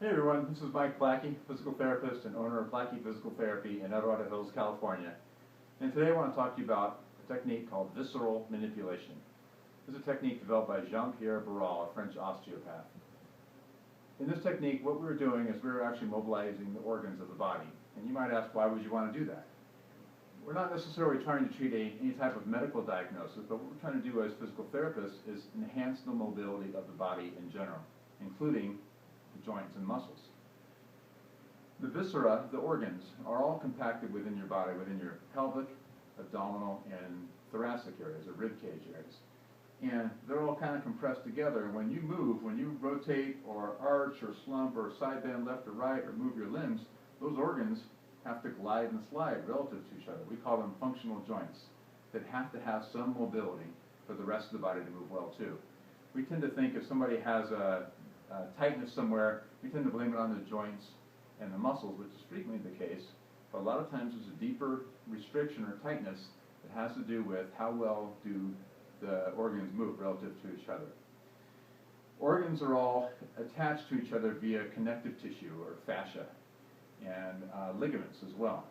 Hey everyone, this is Mike Plackey, physical therapist and owner of Plackey Physical Therapy in Eldorado Hills, California. And today I want to talk to you about a technique called visceral manipulation. This is a technique developed by Jean-Pierre Barral, a French osteopath. In this technique, what we were doing is we were actually mobilizing the organs of the body. And you might ask, why would you want to do that? We're not necessarily trying to treat any type of medical diagnosis, but what we're trying to do as physical therapists is enhance the mobility of the body in general, including the joints and muscles. The viscera, the organs, are all compacted within your body, within your pelvic, abdominal, and thoracic areas, or rib cage areas. And they're all kind of compressed together, and when you move, when you rotate or arch or slump or side bend left or right or move your limbs, those organs have to glide and slide relative to each other. We call them functional joints that have to have some mobility for the rest of the body to move well too. We tend to think if somebody has a tightness somewhere, we tend to blame it on the joints and the muscles, which is frequently the case, but a lot of times there's a deeper restriction or tightness that has to do with how well do the organs move relative to each other. Organs are all attached to each other via connective tissue or fascia and ligaments as well.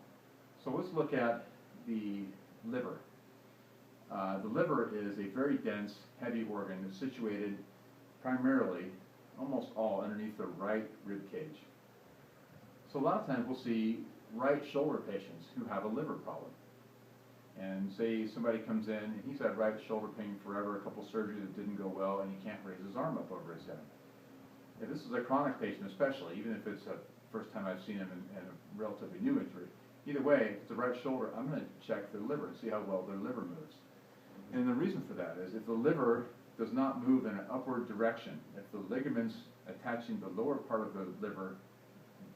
So let's look at the liver. The liver is a very dense, heavy organ that's situated primarily, almost all, underneath the right rib cage. So a lot of times we'll see right shoulder patients who have a liver problem. And say somebody comes in and he's had right shoulder pain forever, a couple surgeries that didn't go well, and he can't raise his arm up over his head. If this is a chronic patient especially, even if it's a first time I've seen him in a relatively new injury, either way, if it's the right shoulder, I'm going to check their liver and see how well their liver moves. And the reason for that is if the liver does not move in an upward direction, if the ligaments attaching the lower part of the liver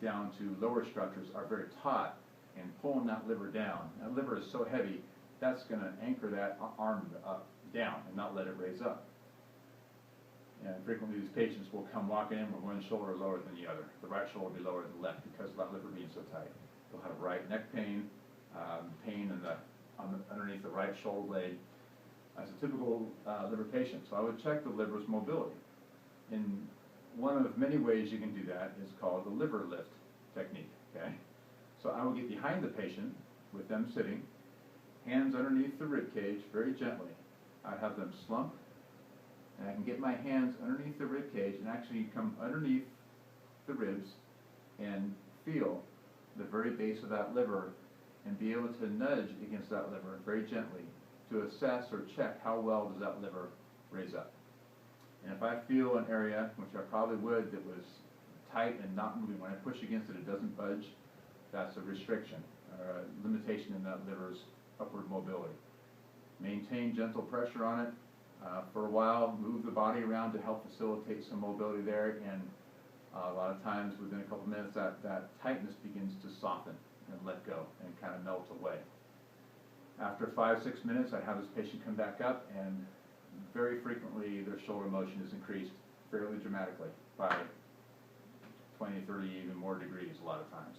down to lower structures are very taut and pulling that liver down, that liver is so heavy, that's going to anchor that arm up, down and not let it raise up. And frequently these patients will come walking in with one shoulder lower than the other. The right shoulder will be lower than the left because of that liver being so tight. They'll have right neck pain, pain underneath the right shoulder blade. As a typical liver patient. So I would check the liver's mobility. And one of many ways you can do that is called the liver lift technique. Okay? So I will get behind the patient with them sitting, hands underneath the rib cage very gently. I have them slump, and I can get my hands underneath the rib cage and actually come underneath the ribs and feel the very base of that liver and be able to nudge against that liver very gently to assess or check how well does that liver raise up. And if I feel an area, which I probably would, that was tight and not moving, when I push against it, it doesn't budge, that's a restriction or a limitation in that liver's upward mobility. Maintain gentle pressure on it for a while, move the body around to help facilitate some mobility there, and a lot of times within a couple minutes that tightness begins to soften and let go and kind of melt away. After 5-6 minutes, I have this patient come back up, and very frequently their shoulder motion is increased fairly dramatically by 20, 30, even more degrees a lot of times.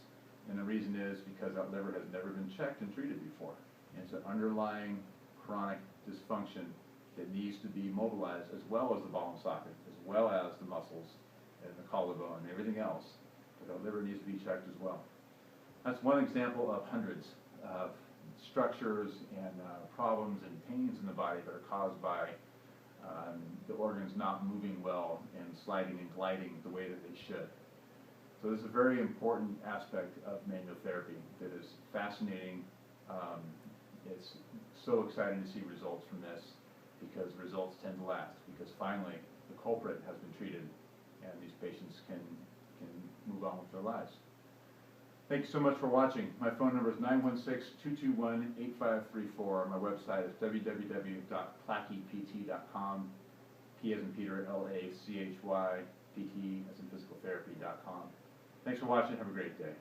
And the reason is because that liver has never been checked and treated before. And it's an underlying chronic dysfunction that needs to be mobilized, as well as the ball and socket, as well as the muscles and the collarbone and everything else. But that liver needs to be checked as well. That's one example of hundreds of structures and problems and pains in the body that are caused by the organs not moving well and sliding and gliding the way that they should. So this is a very important aspect of manual therapy that is fascinating. It's so exciting to see results from this because results tend to last, because finally the culprit has been treated and these patients can move on with their lives. Thank you so much for watching. My phone number is 916-221-8534. My website is www.plackypt.com. P as in Peter, L-A-C-H-Y, P-T as in physicaltherapy.com. Thanks for watching. Have a great day.